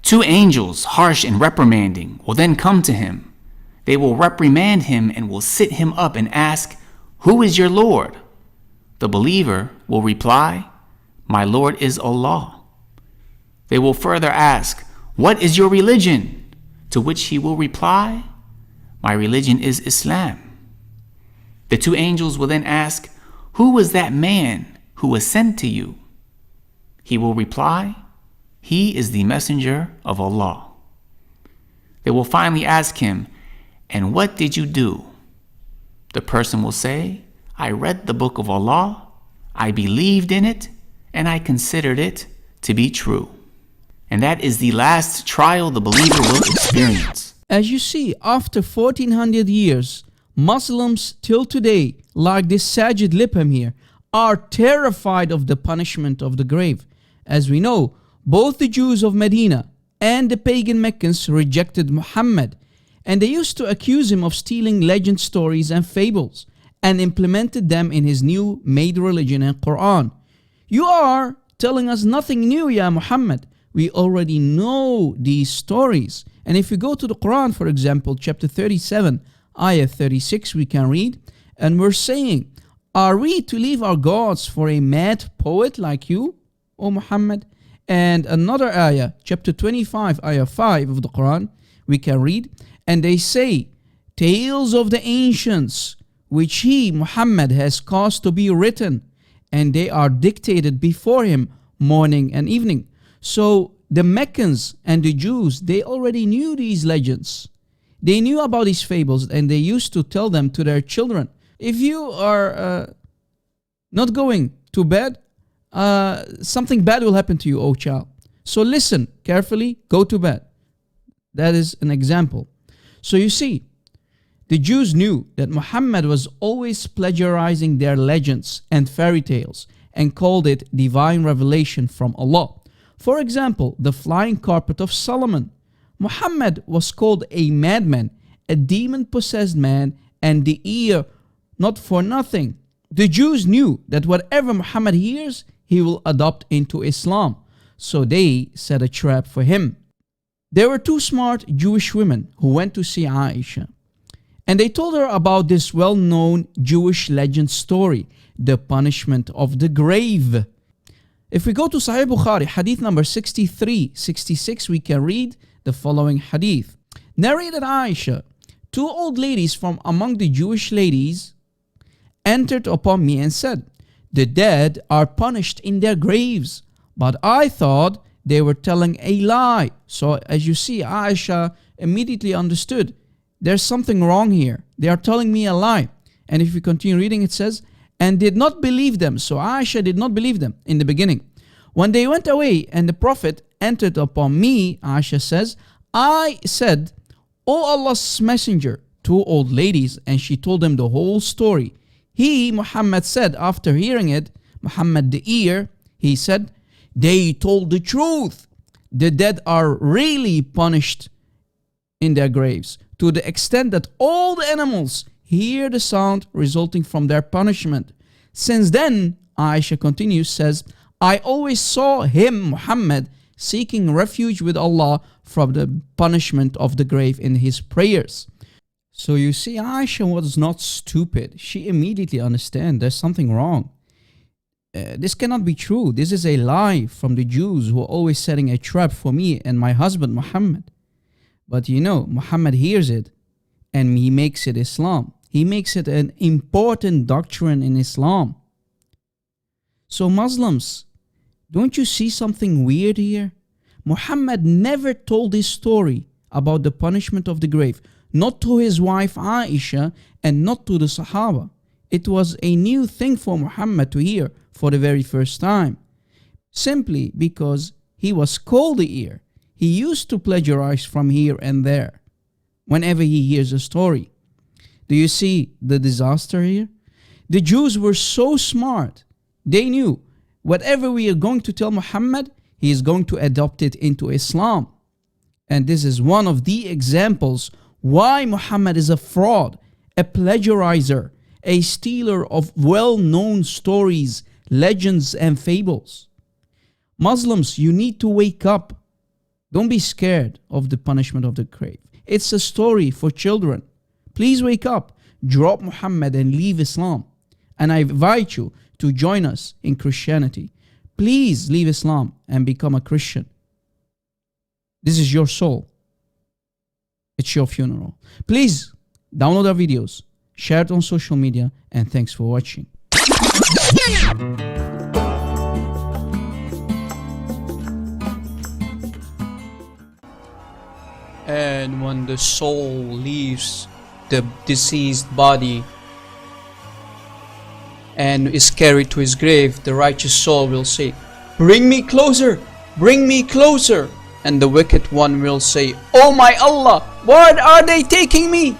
Two angels, harsh and reprimanding, will then come to him. They will reprimand him and will sit him up and ask, "Who is your Lord?" The believer will reply, "My Lord is Allah." They will further ask, "What is your religion?" To which he will reply, "My religion is Islam." The two angels will then ask, "Who was that man who was sent to you?" He will reply, "He is the messenger of Allah." They will finally ask him, "And what did you do?" The person will say, "I read the book of Allah, I believed in it, and I considered it to be true." And that is the last trial the believer will experience. As you see, after 1400 years, Muslims till today, like this Saajid Lipham here, are terrified of the punishment of the grave. As we know, both the Jews of Medina and the pagan Meccans rejected Muhammad, and they used to accuse him of stealing legend stories and fables and implemented them in his new made religion and Quran. You are telling us nothing new, Ya Muhammad. We already know these stories. And if we go to the Quran, for example, chapter 37, ayah 36, we can read, and we're saying, "Are we to leave our gods for a mad poet like you, O Muhammad?" And another ayah, chapter 25, ayah 5 of the Quran, we can read, and they say, "Tales of the ancients, which he, Muhammad, has caused to be written, and they are dictated before him morning and evening." So the Meccans and the Jews, they already knew these legends. They knew about these fables, and they used to tell them to their children. If you are not going to bed, something bad will happen to you, O child. So listen carefully, go to bed. That is an example. So you see, the Jews knew that Muhammad was always plagiarizing their legends and fairy tales and called it divine revelation from Allah. For example, the flying carpet of Solomon. Muhammad was called a madman, a demon-possessed man, and the ear not for nothing. The Jews knew that whatever Muhammad hears, he will adopt into Islam. So they set a trap for him. There were two smart Jewish women who went to see Aisha, and they told her about this well-known Jewish legend story, the punishment of the grave. If we go to Sahih Bukhari, hadith number 6366, we can read the following hadith. Narrated Aisha, "Two old ladies from among the Jewish ladies entered upon me and said, 'The dead are punished in their graves.' But I thought they were telling a lie." So as you see, Aisha immediately understood, there's something wrong here. They are telling me a lie. And if we continue reading, it says, "and did not believe them." So Aisha did not believe them in the beginning. "When they went away and the Prophet entered upon me," Aisha says, "I said, 'O Allah's messenger,' two old ladies, and she told them the whole story. He, Muhammad, said after hearing it, Muhammad the ear, he said, 'They told the truth. The dead are really punished in their graves, to the extent that all the animals hear the sound resulting from their punishment. Since then,' Aisha continues, says, 'I always saw him, Muhammad, seeking refuge with Allah from the punishment of the grave in his prayers.'" So you see, Aisha was not stupid. She immediately understands there's something wrong. This cannot be true. This is a lie from the Jews who are always setting a trap for me and my husband Muhammad. But you know, Muhammad hears it and he makes it Islam. He makes it an important doctrine in Islam. So Muslims, don't you see something weird here? Muhammad never told this story about the punishment of the grave, not to his wife Aisha and not to the Sahaba. It was a new thing for Muhammad to hear for the very first time, simply because he was called the ear. He used to plagiarize from here and there whenever he hears a story. Do you see the disaster here? The Jews were so smart. They knew whatever we are going to tell Muhammad, he is going to adopt it into Islam. And this is one of the examples why Muhammad is a fraud, a plagiarizer, a stealer of well-known stories, legends, and fables. Muslims, you need to wake up. Don't be scared of the punishment of the grave. It's a story for children. Please wake up, drop Muhammad and leave Islam. And I invite you to join us in Christianity. Please leave Islam and become a Christian. This is your soul. It's your funeral. Please download our videos, share it on social media, and thanks for watching. And when the soul leaves the deceased body and is carried to his grave, the righteous soul will say, "Bring me closer, bring me closer." And the wicked one will say, "Oh my Allah, where are they taking me?"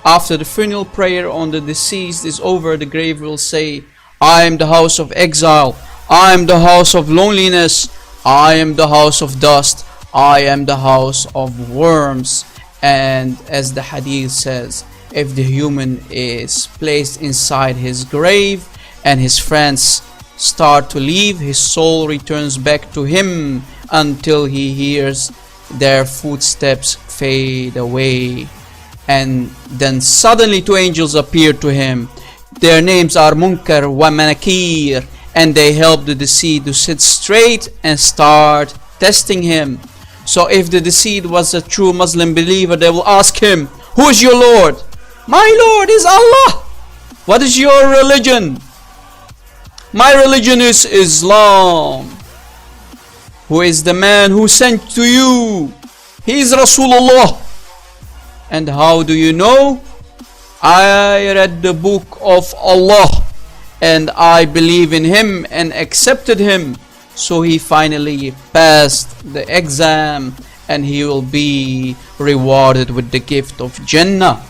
After the funeral prayer on the deceased is over, the grave will say, "I am the house of exile, I am the house of loneliness, I am the house of dust, I am the house of worms." And as the hadith says, if the human is placed inside his grave and his friends start to leave, his soul returns back to him until he hears their footsteps fade away. And then suddenly two angels appear to him. Their names are Munkar wa Manakir, and they help the deceased to sit straight and start testing him. So if the deceased was a true Muslim believer, they will ask him, "Who is your Lord?" "My Lord is Allah." "What is your religion?" "My religion is Islam." "Who is the man who sent to you?" "He is Rasulullah." "And how do you know?" "I read the book of Allah and I believe in him and accepted him." So he finally passed the exam and he will be rewarded with the gift of Jannah.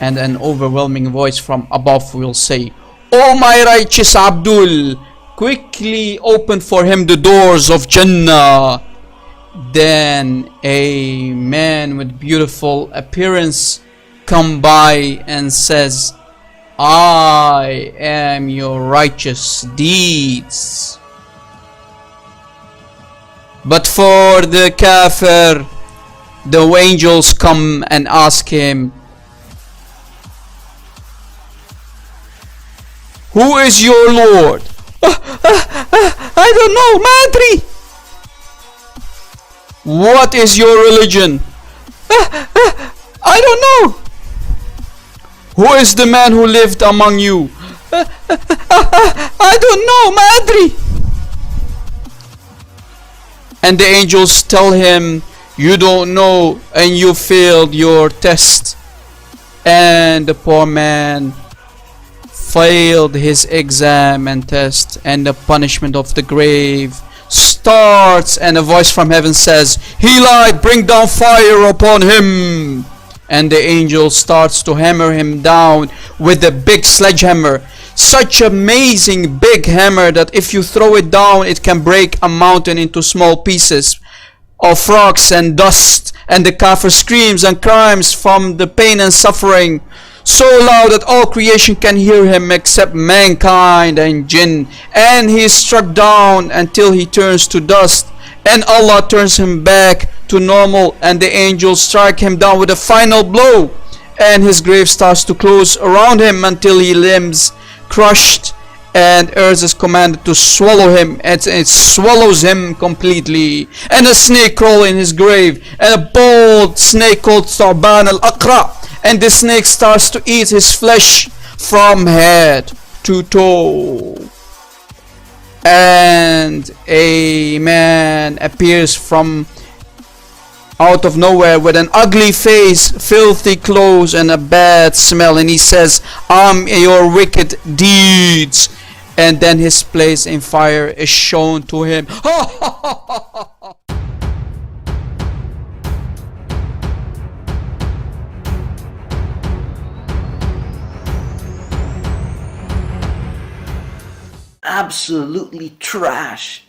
And an overwhelming voice from above will say, "Oh my righteous Abdul, quickly open for him the doors of Jannah." Then a man with beautiful appearance come by and says, "I am your righteous deeds." But for the kafir, the angels come and ask him, "Who is your Lord?" "I don't know, Madri." "What is your religion?" "I don't know." "Who is the man who lived among you?" "I don't know, Madri." And the angels tell him, "You don't know and you failed your test." And the poor man failed his exam and test, and the punishment of the grave starts, and a voice from heaven says, "He lied, bring down fire upon him." And the angel starts to hammer him down with a big sledgehammer, such amazing big hammer that if you throw it down it can break a mountain into small pieces of rocks and dust. And the kafir screams and cries from the pain and suffering so loud that all creation can hear him except mankind and jinn. And he is struck down until he turns to dust, and Allah turns him back to normal, and the angels strike him down with a final blow, and his grave starts to close around him until he limbs crushed, and earth is commanded to swallow him, and it swallows him completely. And a snake crawl in his grave, and a bold snake called Tha'ban al-Aqra, and the snake starts to eat his flesh from head to toe. And a man appears from out of nowhere with an ugly face, filthy clothes, and a bad smell, and he says, "I'm your wicked deeds." And then his place in fire is shown to him. Absolutely trash.